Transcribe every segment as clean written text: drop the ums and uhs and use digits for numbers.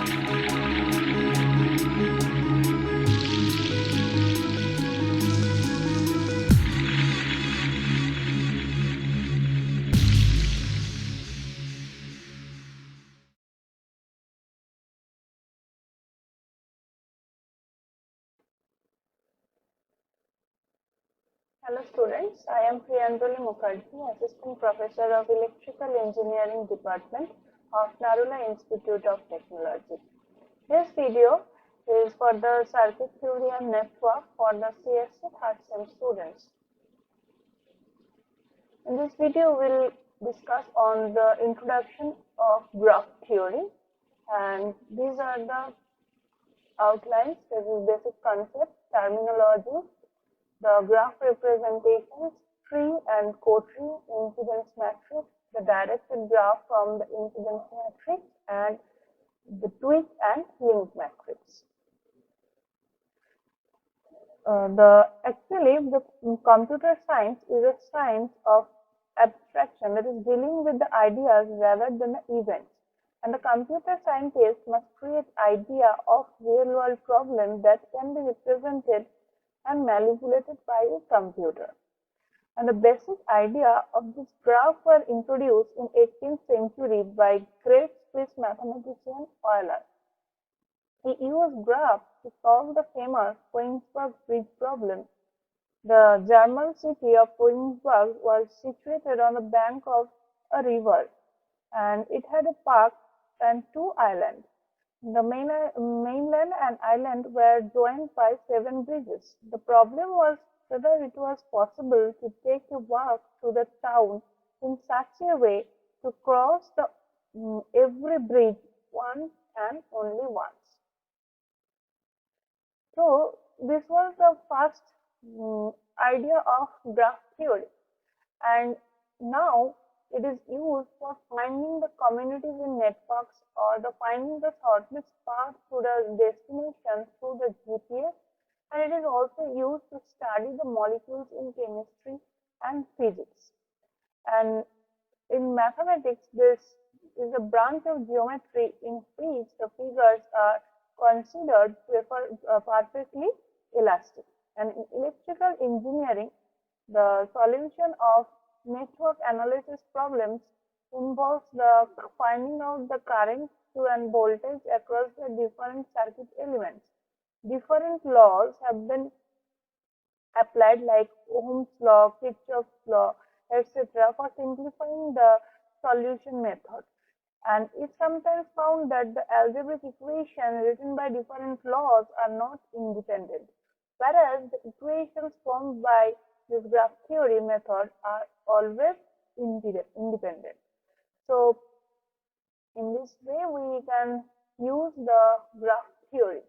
Hello students, I am Priyanjali Mukherjee, Assistant Professor of Electrical Engineering Department of Narula Institute of Technology. This video is for the circuit theory and network for the CSC third sem students. In this video, we will discuss on the introduction of graph theory, and these are the outlines, this is basic concept, terminology, the graph representations, tree and co-tree, impedance matrix, the directed graph from the impedance matrix, and the tweak and link matrix. Actually, the computer science is a science of abstraction, that is dealing with the ideas rather than the events. And the computer scientist must create idea of real world problems that can be represented and manipulated by a computer. And the basic idea of this graph were introduced in 18th century by great Swiss mathematician Euler. He used graphs to solve the famous Königsberg Bridge problem. The German city of Königsberg was situated on the bank of a river, and it had a park and two islands. The mainland and island were joined by 7 bridges. The problem was whether it was possible to take a walk through the town in such a way to cross every bridge once and only once. So this was the first idea of graph theory, and now it is used for finding the communities in networks or the finding the shortest path to the destination through the GPS, and it is also used to study the molecules in chemistry and physics. And in mathematics, this is a branch of geometry in which the figures are considered perfectly elastic. And in electrical engineering, the solution of network analysis problems involves the finding out the current and voltage across the different circuit elements. Different laws have been applied like Ohm's law, Kirchhoff's law, etc. for simplifying the solution method. And it's sometimes found that the algebraic equations written by different laws are not independent, whereas the equations formed by this graph theory method are always independent. So, in this way, we can use the graph theory.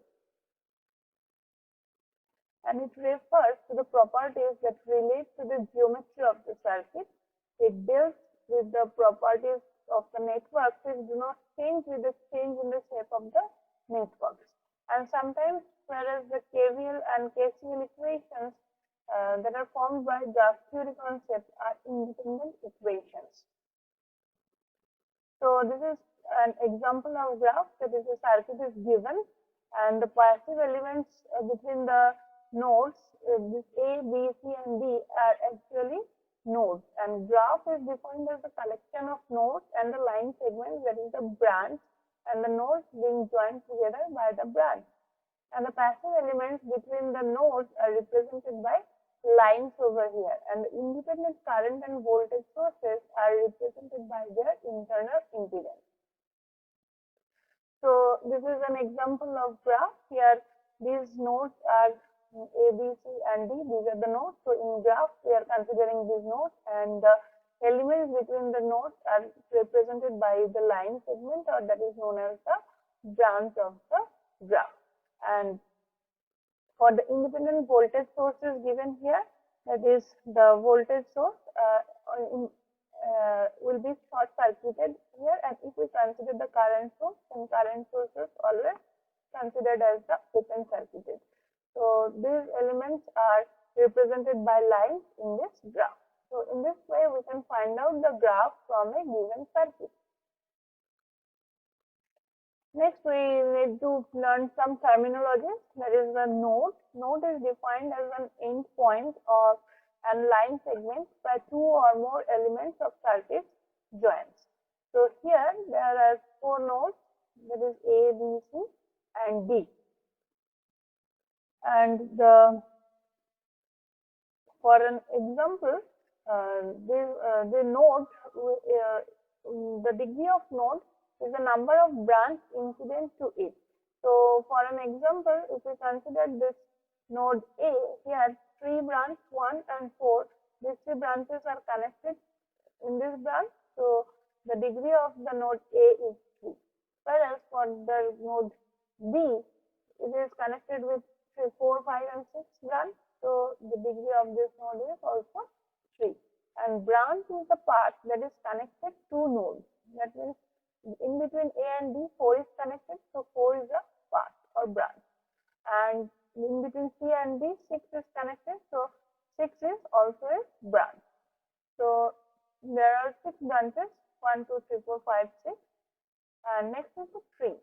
And it refers to the properties that relate to the geometry of the circuit. It deals with the properties of the networks which do not change with the change in the shape of the networks. And sometimes, whereas the KVL and KCL equations that are formed by graph theory concepts are independent equations. So this is an example of graph, that is a circuit is given and the passive elements between the nodes, this A, B, C and D are actually nodes, and graph is defined as the collection of nodes and the line segments, that is the branch, and the nodes being joined together by the branch. And the passive elements between the nodes are represented by lines over here, and the independent current and voltage sources are represented by their internal impedance. So this is an example of graph. Here these nodes are A, B, C and D. These are the nodes. So in graph we are considering these nodes, and the elements between the nodes are represented by the line segment, or that is known as the branch of the graph. And for the independent voltage sources given here, that is the voltage source will be short circuited here, and if we consider the current source, then current source is always considered as the open circuited. So these elements are represented by lines in this graph. So in this way we can find out the graph from a given circuit. Next, we need to learn some terminology. That is the node. Node is defined as an endpoint or a line segment where two or more elements of circuit joins. So here there are four nodes, that is A, B, C, and D. And for an example, the node, the degree of node is the number of branch incident to it. So for an example, if we consider this node A, here 3 branch 1 and 4, these 3 branches are connected in this branch. So the degree of the node A is 3. Whereas for the node B, it is connected with 3, 4, 5 and 6 branch. So the degree of this node is also 3. And branch is the path that is connected to nodes. That means in between A and B, 4 is connected. So 4 is a path or branch. And in between C and D, 6 is connected. So 6 is also a branch. So there are 6 branches, 1, 2, 3, 4, 5, 6. And next is the tree.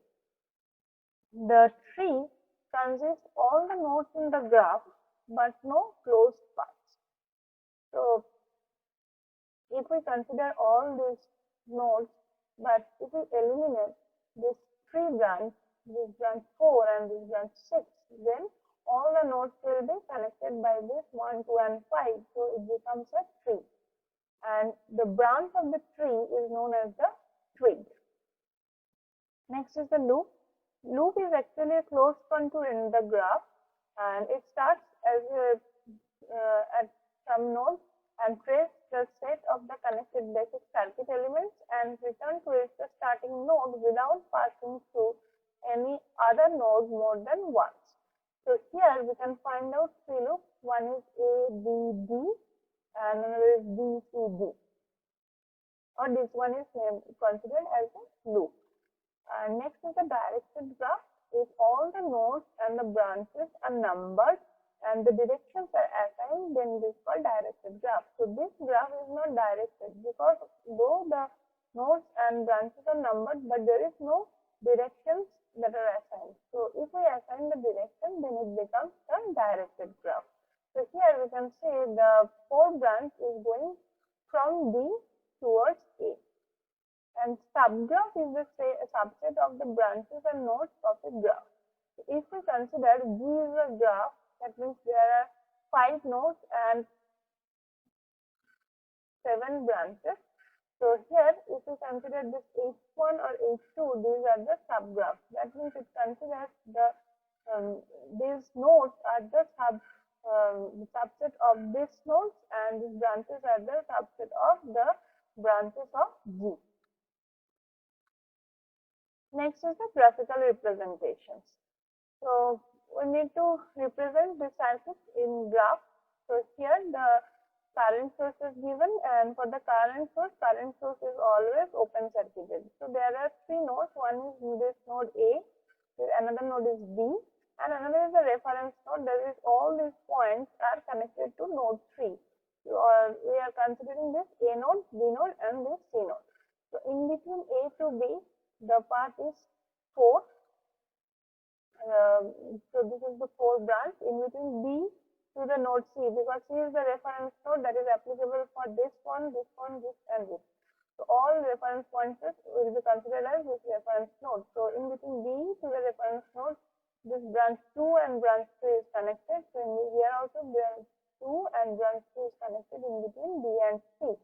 The tree consists all the nodes in the graph but no closed paths. So if we consider all these nodes, but if we eliminate this tree branch, this branch 4 and this branch 6, then all the nodes will be connected by this 1, 2 and 5. So it becomes a tree. And the branch of the tree is known as the twig. Next is the loop. Loop is actually a closed contour in the graph, and it starts as at some node and trace the set of the connected basic circuit elements and return to its starting node without passing through any other node more than once. So here we can find out 3 loops. One is A, B, D, and another is B, C, D. Or this one is considered as a loop. Next is the directed graph. If all the nodes and the branches are numbered and the directions are assigned, then this is called directed graph. So this graph is not directed because though the nodes and branches are numbered, but there is no directions that are assigned. So if we assign the direction, then it becomes a directed graph. So here we can say the 4 branch is going from B towards A. And subgraph is a subset of the branches and nodes of a graph. So if we consider G is a graph, that means there are 5 nodes and 7 branches. So here, if we consider this H1 or H2, these are the subgraphs. That means it considers these nodes are the subset of these nodes, and these branches are the subset of the branches of G. Next is the graphical representations. So we need to represent the circuit in graph. So here the current source is given, and for the current source is always open circuited. So there are 3 nodes. One is this node A, another node is B, and another is the reference node. That is, all these points are connected to node 3. So we are considering this A node, B node, and this C node. So in between A to B, the path is 4. So this is the 4 branch in between B to the node C, because C is the reference node that is applicable for this one, this one, this, and this. So all reference points will be considered as this reference node. So in between B to the reference node, this branch 2 and branch 3 is connected. So here also branch 2 and branch 3 is connected in between B and C.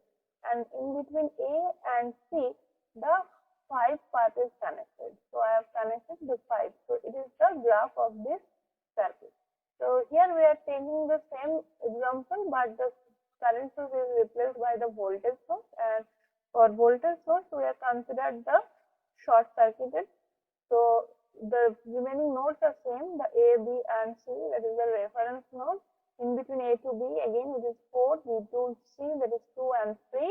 And in between A and C, the 5 path is connected. So I have connected the 5. So it is the graph of this circuit. So here we are taking the same example, but the current source is replaced by the voltage source, and for voltage source we have considered the short circuited. So the remaining nodes are same, the A, B and C, that is the reference node. In between A to B, again it is 4, B to C, that is 2 and 3.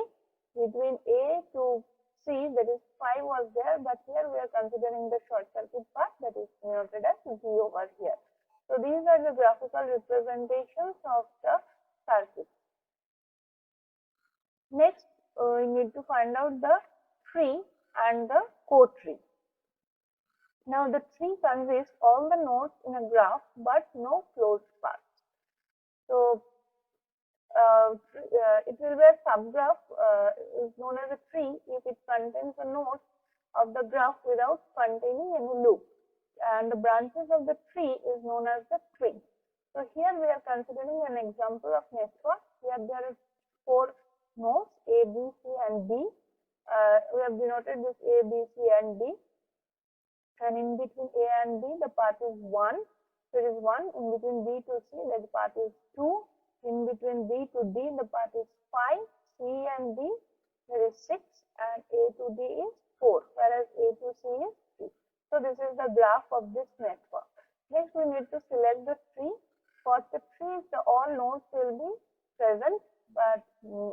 Between A to C, that is 5 was there, but here we are considering the short circuit path, that is denoted as G over here. So these are the graphical representations of the circuit. Next, we need to find out the tree and the co-tree. Now the tree consists all the nodes in a graph but no closed path. So it will be a subgraph is known as a tree if it contains a node of the graph without containing any loop, and the branches of the tree is known as the twig. So here we are considering an example of network. Here there are four nodes A, B, C and D. We have denoted this A, B, C and D, and in between A and B the path is 1. So it is 1. In between B to C the path is 2. In between B to D the path is 5. C and D there is 6, and A to D is 4, whereas A to C is 3. So this is the graph of this network. Next we need to select the tree. For the tree all nodes will be present, but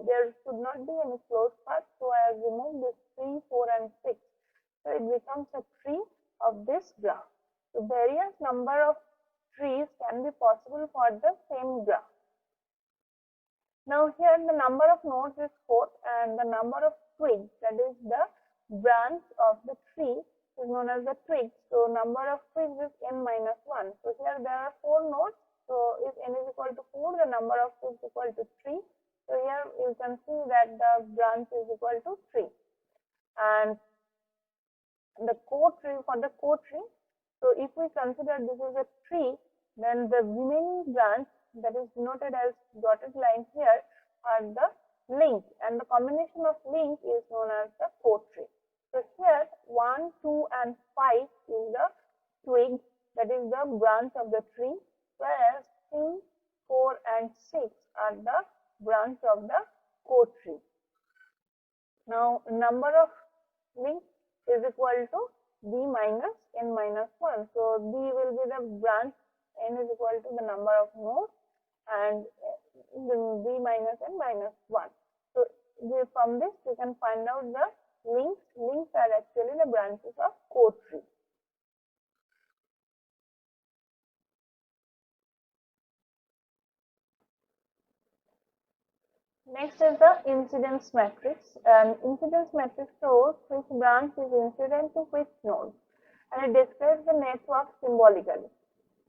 there should not be any closed path. So I have removed this 3, 4 and 6. So it becomes a tree of this graph. So various number of trees can be possible for the same graph. Now here the number of nodes is 4, and the number of twigs, that is the branch of the tree, is known as the twig. So number of twigs is n minus 1. So here there are 4 nodes. So if n is equal to 4, the number of twigs is equal to 3. So here you can see that the branch is equal to 3. And the core tree, for the core tree, so if we consider this is a tree, then the remaining branch, that is denoted as dotted line here, are the link, and the combination of link is known as the core tree. So here 1, 2 and 5 is the twig, that is the branch of the tree, whereas 3, 4 and 6 are the branch of the core tree. Now number of links is equal to b minus n minus 1. So b will be the branch, n is equal to the number of nodes, and b minus n minus 1. So from this we can find out the links. Links are actually the branches of core tree. Next is the incidence matrix. An incidence matrix shows which branch is incident to which node, and it describes the network symbolically.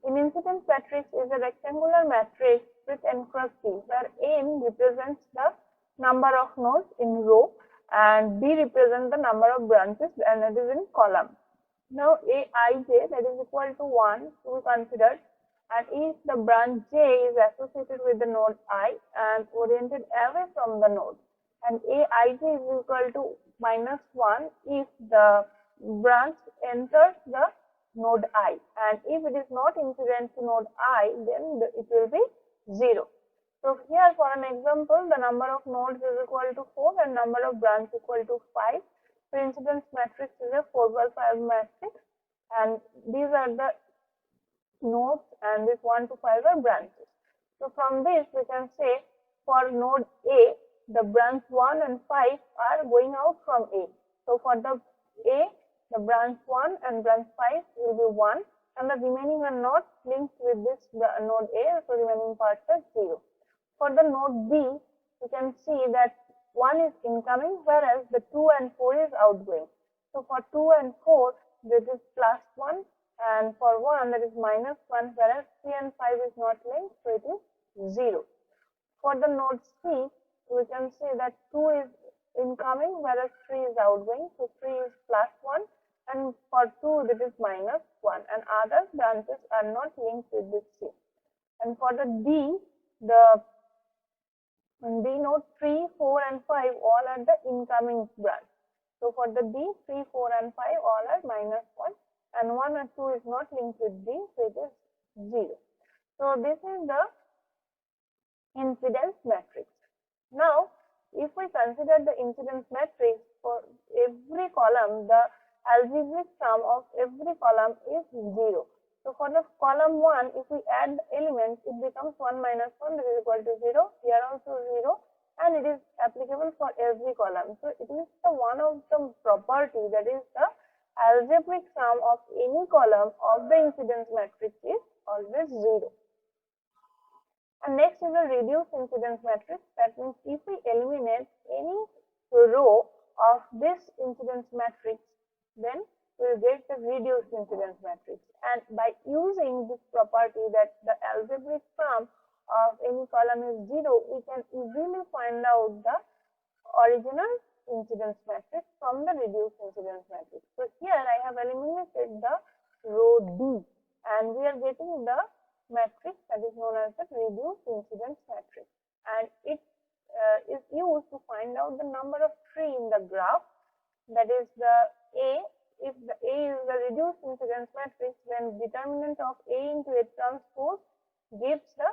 An incidence matrix is a rectangular matrix with n cross b, where n represents the number of nodes in row and b represents the number of branches, and it is in column. Now aij, that is equal to 1 to be considered, and if the branch j is associated with the node I and oriented away from the node, and aij is equal to minus 1 if the branch enters the node I, and if it is not incident to node I, then it will be 0. So here for an example, the number of nodes is equal to 4 and number of branches equal to 5. So incidence matrix is a 4 by 5 matrix, and these are the nodes and this 1 to 5 are branches. So from this we can say for node A, the branch 1 and 5 are going out from A. So for the A, the branch 1 and branch 5 will be 1, and the remaining are not linked with this node A, so remaining parts are 0. For the node B, you can see that 1 is incoming, whereas the 2 and 4 is outgoing. So for 2 and 4, this is plus 1, and for 1 that is minus 1, whereas 3 and 5 is not linked, so it is 0. For the node C, we can see that 2 is incoming, whereas 3 is outgoing, so 3 is plus 1, and for 2 that is minus 1, and other branches are not linked with this C. And for the D, the D node 3, 4 and 5 all are the incoming branch. So for the D, 3, 4 and 5 all are minus 1, and 1 and 2 is not linked with D, so it is 0. So this is the incidence matrix. Now if we consider the incidence matrix, for every column the algebraic sum of every column is 0. So for the column 1, if we add elements, it becomes 1 minus 1, that is equal to 0. Here also 0, and it is applicable for every column. So it is the one of the property, that is the algebraic sum of any column of the incidence matrix is always 0. And next is a reduced incidence matrix. That means if we eliminate any row of this incidence matrix, then we will get the reduced incidence matrix. And by using this property that the algebraic sum of any column is 0, we can easily find out the original incidence matrix from the reduced incidence matrix. So here I have eliminated the row D, and we are getting the matrix that is known as the reduced incidence matrix, and it is used to find out the number of tree in the graph, that is the A. If the A is the reduced incidence matrix, then determinant of A into A transpose gives the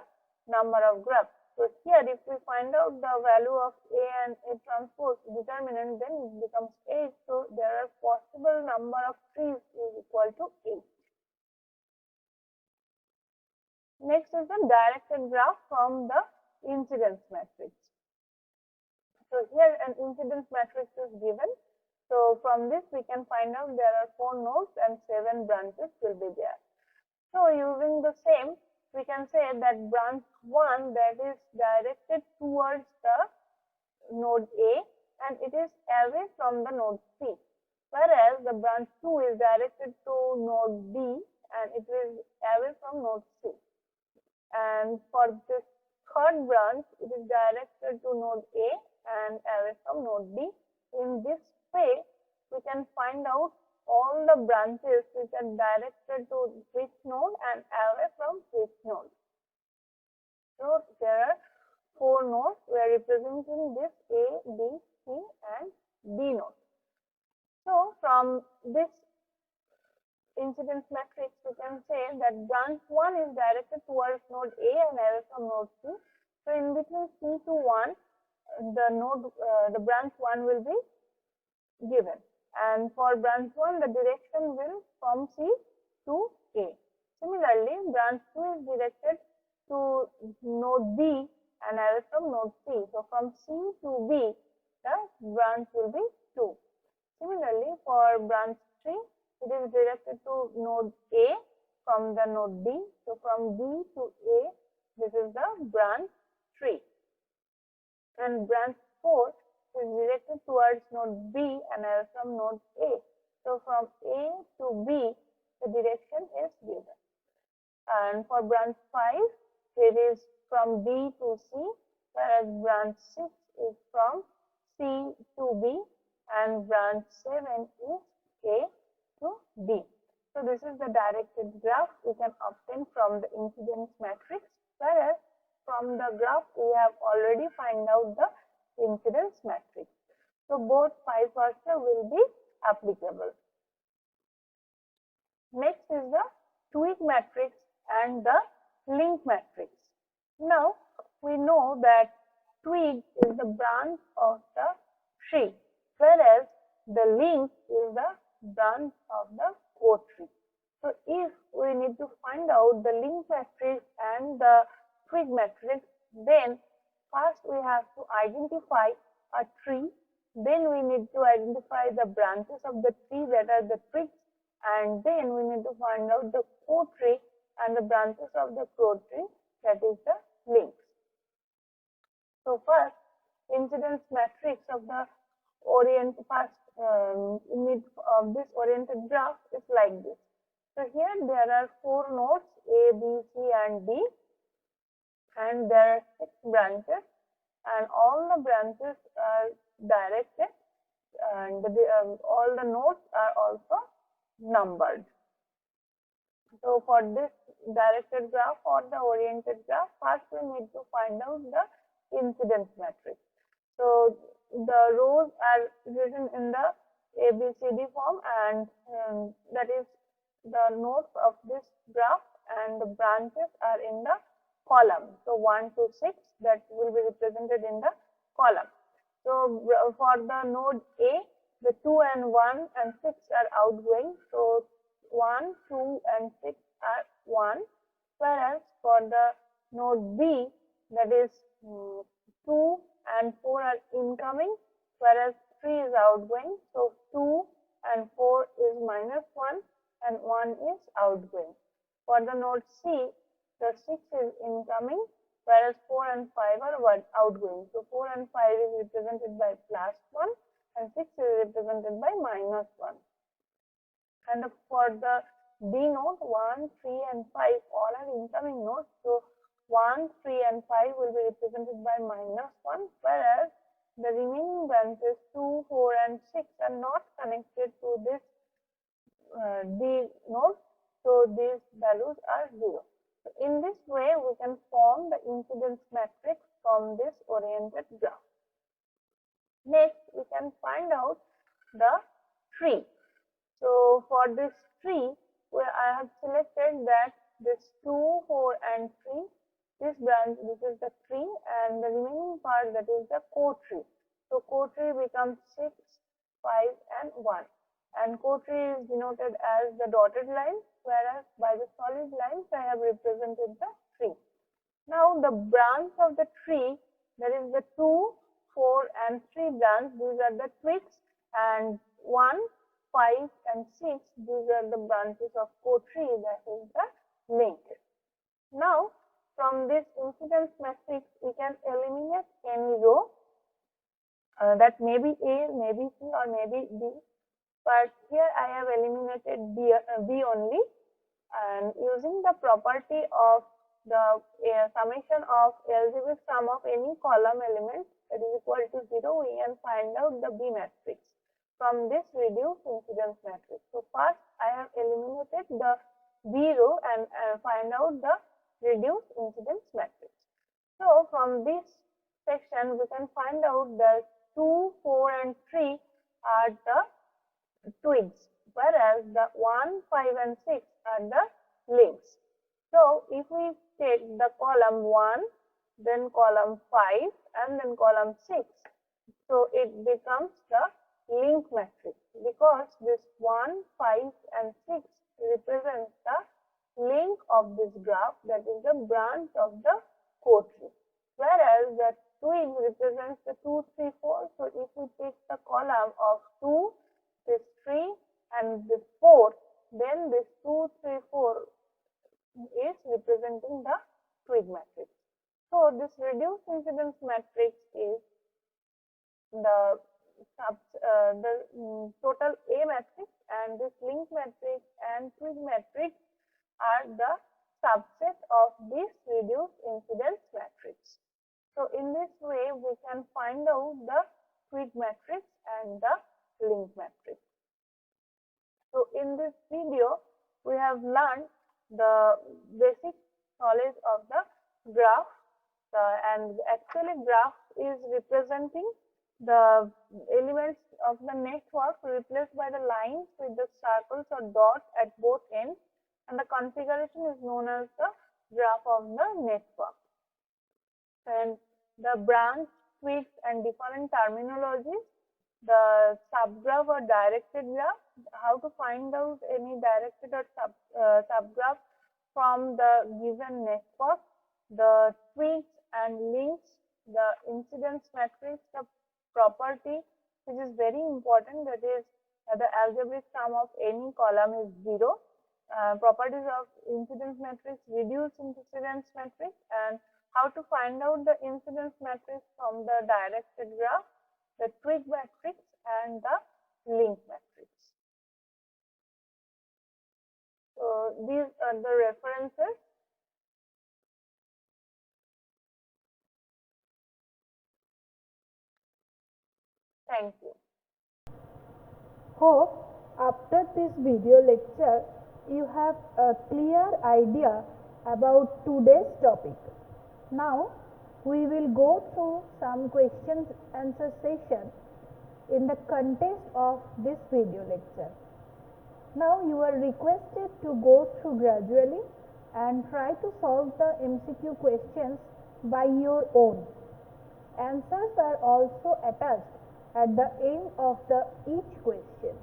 number of graphs. So here if we find out the value of A and A transpose determinant, then it becomes 8. So there are possible number of trees is equal to 8. Next is the directed graph from the incidence matrix. So here an incidence matrix is given. So from this we can find out there are 4 nodes and 7 branches will be there. So using the same, we can say that branch 1 that is directed towards the node A and it is away from the node C, whereas the branch 2 is directed to node B and it is away from node C. And for this third branch, it is directed to node A and away from node B. In this way, we can find out all the branches which are directed to which node and away from which node. So there are 4 nodes. We are representing this A, B, C and D node. So from this incidence matrix, we can say that branch 1 is directed towards node A and away from node C. So in between C to 1, the branch 1 will be given, and for branch 1 the direction will from C to A. Similarly, branch 2 is directed to node B and away from node C. So from C to B the branch will be 2. Similarly, for branch 3 it is directed to node A from the node B. So from B to A, this is the branch 3. And branch 4 is directed towards node B and away from node A. So from A to B, the direction is given. And for branch 5, it is from B to C, whereas branch 6 is from C to B, and branch 7 is A to B. So this is the directed graph we can obtain from the incidence matrix, whereas from the graph we have already find out the incidence matrix. So both vice versa will be applicable. Next is the twig matrix and the link matrix. Now we know that twig is the branch of the tree, whereas the link is the branch of the core tree. So if we need to find out the link matrix and the twig matrix, then first we have to identify a tree, then we need to identify the branches of the tree that are the twigs, and then we need to find out the core tree and the branches of the core tree, that is the links. So first, incidence matrix of the image of this oriented graph is like this. So here there are 4 nodes A, B, C and D, and there are 6 branches, and all the branches are directed, and all the nodes are also numbered. So for this directed graph or the oriented graph, first we need to find out the incidence matrix. So the rows are written in the ABCD form, and that is the nodes of this graph, and the branches are in the column. So 1 to 6 that will be represented in the column. So for the node A, the 2 and 1 and 6 are outgoing. So 1, 2 and 6 are 1, whereas for the node B, that is 2 and 4 are incoming, whereas 3 is outgoing. So 2 and 4 is -1 and 1 is outgoing. For the node C, the 6 is incoming, whereas 4 and 5 are outgoing. So 4 and 5 is represented by +1 and 6 is represented by -1. and for the D node 1, 3 and 5 all are incoming nodes. So 1, 3 and 5 will be represented by -1, whereas the remaining branches 2, 4 and 6 are not connected to this D node, so these values are 0. So in this way we can form the impedance matrix from this oriented graph. Next we can find out the tree. So for this tree, where I have selected that this 2, 4 and 3, this branch, this is the tree, and the remaining part, that is the co-tree. So co-tree becomes 6, 5 and 1, and co-tree is denoted as the dotted line, whereas by the solid lines I have represented the tree. Now the branch of the tree, that is the 2, 4 and 3 branch, these are the twigs, and 1, 5 and 6, these are the branches of co-tree, that is the link. Now from this impedance matrix we can eliminate any row that may be A, may be C or may be D, but here I have eliminated B only, and using the property of the summation of algebraic sum of any column element that is equal to 0, we can find out the B matrix from this reduced impedance matrix. So first I have eliminated the B row and find out the reduced impedance matrix. So from this section we can find out that 2, 4 and 3 are the twigs, whereas the 1, 5 and 6 are the links. So if we take the column 1, then column 5 and then column 6, so it becomes the link matrix, because this 1, 5 and 6 represents the link of this graph, that is the branch of the co-tree, whereas the twig represents the 2, 3, 4. So if we take the column of 2, this 3 and this 4, then this 2, 3, 4 is representing the twig matrix. So this reduced impedance matrix is the total A matrix, and this link matrix and twig matrix are the subset of this reduced impedance matrix. So in this way we can find out the twig matrix and the link matrix. So in this video we have learned the basic knowledge of the graph, and actually graph is representing the elements of the network replaced by the lines with the circles or dots at both ends, and the configuration is known as the graph of the network. And the branch, twigs and different terminologies, the subgraph or directed graph, how to find out any directed or subgraph from the given network, the twigs and links, the impedance matrix, the property which is very important, that is the algebraic sum of any column is 0, properties of impedance matrix, reduced impedance matrix, and how to find out the impedance matrix from the directed graph, the twig matrix and the link matrix. So these are the references. Thank you. Hope after this video lecture you have a clear idea about today's topic. Now we will go through some questions answer session in the context of this video lecture. Now you are requested to go through gradually and try to solve the MCQ questions by your own. Answers are also attached at the end of each question.